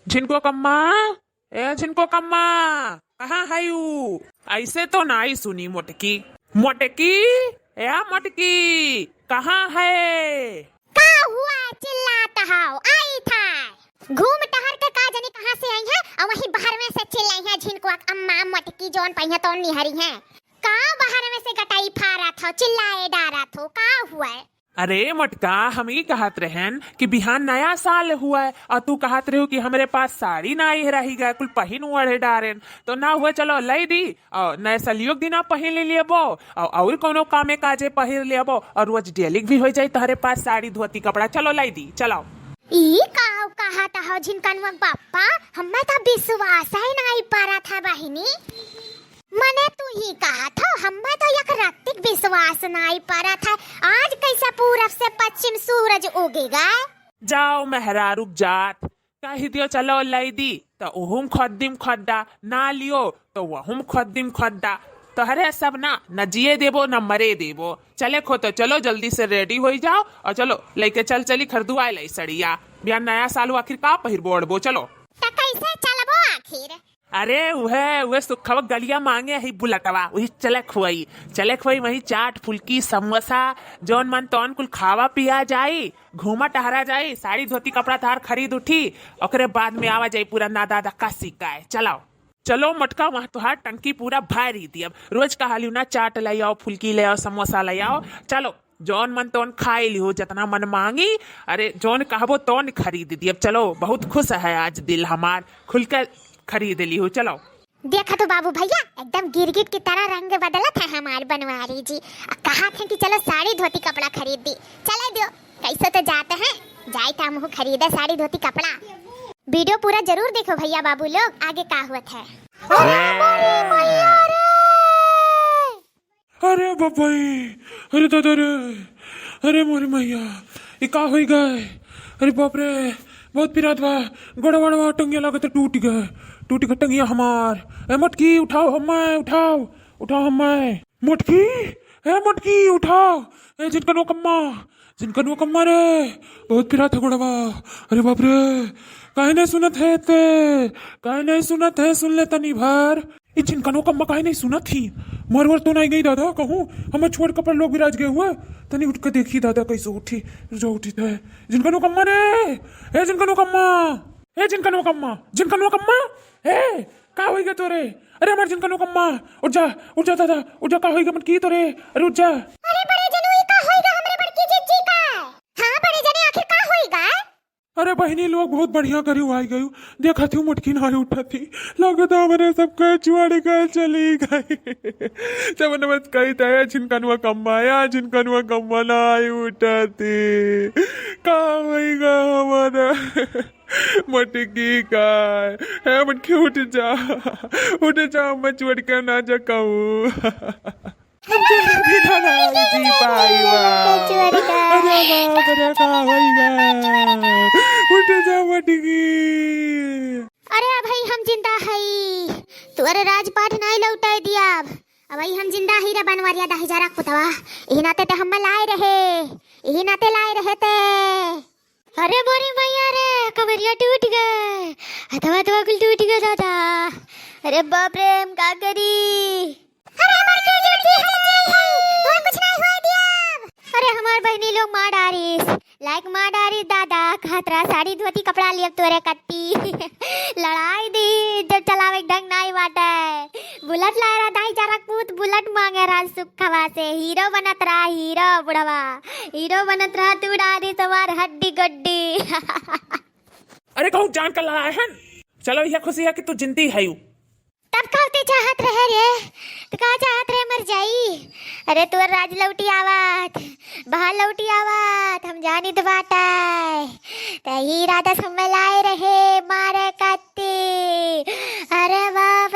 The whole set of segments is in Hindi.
झिनको कम्मा, ए झिनको कम्मा, कहाँ है यू? ऐसे तो नहीं सुनी मोटकी। मोटकी, ए मोटकी, कहाँ है? का हुआ चिल्लाता हो? आई था घूम टहर के का जाने कहाँ से आई है और वहीं बाहर में से चिल्लाई है झिनको अम्मा मोटकी जोन पहिया तो निहरी है। का बाहर में से गटाई फारा था चिल्लाए डारा था का हुआ है? अरे मटका, हम ही कहत रहन कि बिहान नया साल हुआ है और तू कहत रहो कि हमारे पास साड़ी ना आई रही गए कुल पहिन उड़े डारेन तो ना हुए चलो लई दी और नए सलियोग दिन पहिन ले लेबो और कोनो कामे काजे पहिन लेबो और रोज डेली भी हो जाए तुम्हारे पास साड़ी धोती कपड़ा। चलो लई दी चलो। ई काव कहा था हो झिनकनवा बाप्पा, हमें तो विश्वास ही नहीं पड़ा था बहिनी। मने तू ही कहा था, हमें तो एक रत्तिक विश्वास नहीं पड़ा था। आज कैसा पूरब से पश्चिम सूरज उगेगा? जाओ मेहरा रुक जात कही दियो चलो लई दी तो उहुम खद्दिम खड्डा ना लियो तो वहुम खद्दिम खड्डा तोहरे सब ना न जिए देबो न मरे देबो। चले खो तो चलो जल्दी से रेडी हो जाओ और चलो लेके चली खरीदुआ लाई सड़िया। बिहान नया साल आखिर का पहिरबो ओढ़बो चलो। तो कैसे चलबो आखिर? अरे वह सुखवा गलिया मांगे ही बुलटवा वही चले खुआई वही चाट फुल्की समोसा जौन मन तौन कुल खावा पिया जाई घूमा टहरा जाई साड़ी धोती कपड़ा तार खरीद उठी ओकरे बाद में आवा जाई पूरा नादा धक्का सिकाए। चलो मटका वहाँ तुहार टंकी पूरा भारी दी। अब रोज कहालियो ना चाट ले आओ फुल्की ले आओ समोसा ले आओ। चलो जौन मन तौन खाई लियो जितना मन मांगी अरे जौन कहबो तौन खरीद दी। अब चलो बहुत खुश है आज दिल हमार खुल कर खरीद ली हो। चलो देखा तो बाबू भैया एकदम गिरगिट की तरह रंग बदला था हमारे बनवारी जी। कहा थे कि चलो साड़ी धोती कपड़ा खरीद दी। चले दियो कैसे तो जाते हैं जाए था हम खरीदे साड़ी धोती कपड़ा। वीडियो पूरा जरूर देखो भैया बाबू लोग आगे का हुआ था। अरे बाबाई, अरे दादा रे, अरे मोरी मैया ये का हो गए? अरे बाप रे बहुत पिरात बा गड़बड़वा टंगिया लागत टूट गए टंगिया हमार। ए मटकी उठाओ हमें उठाओ हमें मटकी, ए मटकी उठाओ। ए जिनकनो कम्मा रे बहुत पिरात है गड़बा। अरे बाप रे काहे नहीं सुनत है सुन ले तनी भर। ये जिनकनो कम्मा काहे नहीं सुनत थी मरवर तो नहीं गई दादा कहूँ हमें छोड़ कर लोग विराज गए हुए तनी उठ के देखी दादा कैसे उठी जो उठी थे। जिनकनो कम्मा रे, ए जिनकनो कम्मा ए का होइगा तोरे? अरे हमार जिनकनो कम्मा उठ जा दादा उठ जा। का होइगा मत की तोरे? अरे उठ जा। अरे बड़े जनो ये का होइगा हमरे बड़की जिज्जी का? हां बड़े जने आखिर का होइगा? अरे बहनी लोग बहुत बढ़िया करी आई गई देखा थी मुटकी ना उठा थी लगे तो हमारे सबको छुआड़ी कर चली गई। जब नमस कही था जिनकनुआ कम्मा ना उठा थी का होइगा हमारा मटकी का है मटकी उठ जा मैं छोड़ कर ना जाऊँ। अरे भाई हम जिंदा है तुअर राजपाट नहीं लौटाई दिया। अब भाई हम जिंदा ही रे बनवारिया 10,000 पुतवा यही नाते ते हम लाए रहे ते। अरे बोरी मैया रे कमरिया टूट गए हथवा तो कुल टूट गया दादा। अरे बाप रे हम का करी? अरे हमार के जूठी है तो कुछ नहीं हुआ दिया। अरे हमार बहनी लोग मार डारी दादा खतरा साड़ी धोती कपड़ा लिया तोरे कत्ती लड़ाई दी जब चलावे ढंग नहीं बाटे। बुलेट लाए रहा 10,000 पूत बुलेट मांगे रहा सुख खवा से हीरो बनत रहा तू डारी सवार हड्डी गड्डी। अरे कहूँ जान कर लड़ा है चलो यह खुशी है कि तू जिंदी है तब कहते चाहत रहे रे तो कहा चाहत रहे मर जाई। अरे तू राज लौटी आवत बहाल लौटी आवत हम जानी तो बाटाय तही राधा समय लाए रहे मारे कत्ती। अरे बाप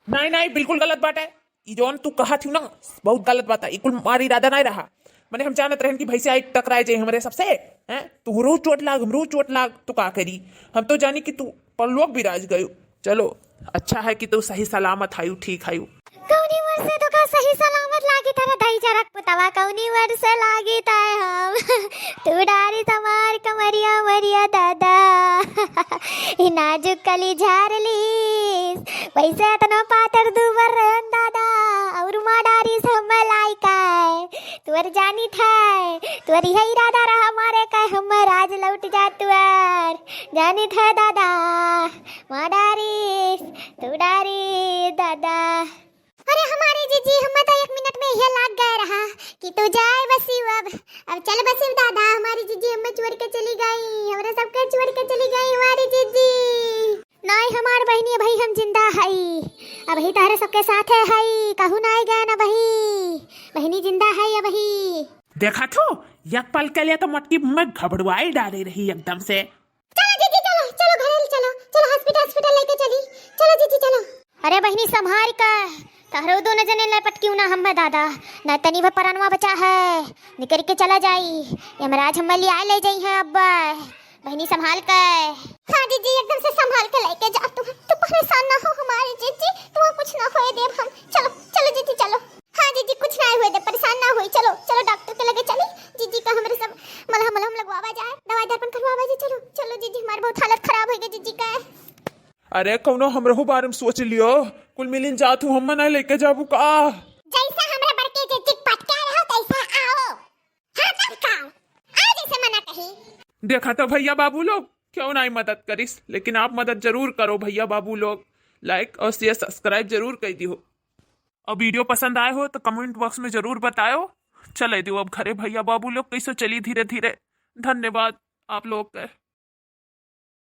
नहीं बिल्कुल गलत बात है। ये जोन तू कहा थी ना बहुत गलत बात है। ये कुल मारी इरादा नहीं रहा मैंने हम जानत रहन कि भैसे आई टकराए जाए हमारे सबसे हैं तू रो चोट लाग तो का करी। हम तो जानी कि तू पर लोग विराज गयो। चलो अच्छा है कि तू सही सलामत आयु ठीक आयु। कौनी वर्ष तो का सही सलामत लागी तारा 10,000 पुतवा कौनी वर्ष लागी ताए हम तू डारी समार कमरिया मरिया दादा। ही नाजुक कली झारलीस पैसे इतना पातर दुबर रहन दादा और माडारीस हमर लाई काय तुअर जानी थाय तुअर यही इरादा रहा हमारे काय हमर आज लौट जा तुअर जानी था दादा माडारीस तू डारी दादा। अरे हमारे जीजी हम तो 1 मिनट में यह लाग गए रहा कि तू जाए बसिव अब चल बसिव दादा हमारी जीजी हम छोड़ के चली गई हमरा सबके छोड़ के चली गई हमारी जीजी नहीं हमार बहनी भाई हम जिंदा हई अब ही तारे सबके साथ है हई कहू ना गए ना भाई बहनी जिंदा है अब ही देखा तो एक पल के लिए तो मटकी में घबड़वाई डाली रही एकदम से। चलो जीजी चलो चलो घर चलो चलो हॉस्पिटल लेके चली चलो जीजी चलो। अरे बहनी संभाल कर तारो दोनों जने लपट क्यों ना हम दादा न तनी भर परानवा बचा है निकल के चला जाई यमराज हम ले ले जाई है अब बहनी संभाल कर। हाँ जीजी एकदम से संभाल के लेके जा तू परेशान ना हो हमारी जीजी तुम्हें कुछ ना होए देव हम चलो चलो जीजी चलो। हाँ जीजी कुछ ना हुए दे परेशान ना होई चलो चलो डॉक्टर के लगे चली जीजी का हमरे सब मलहम लगवावा जाए दवाई दर्पण करवावा जी चलो चलो जीजी हमारी बहुत हालत खराब हो गई जीजी का। अरे कौनो हमरहु बारे में सोच लियो कुल मिलिन जातू हम ना लेके जाबू का जैसा हमरा बड़के जीजी पटका रहो तैसा आओ हाँ तब का आज ऐसे मना कही। देखा तो भैया बाबू लोग क्यों नहीं मदद करिस लेकिन आप मदद जरूर करो भैया बाबू लोग लाइक और शेयर सब्सक्राइब जरूर कर दियो और वीडियो पसंद आए हो तो कमेंट बॉक्स में जरूर बताओ। चले दियो अब घरे भैया बाबू लोग कैसे चली धीरे धीरे। धन्यवाद आप लोग का।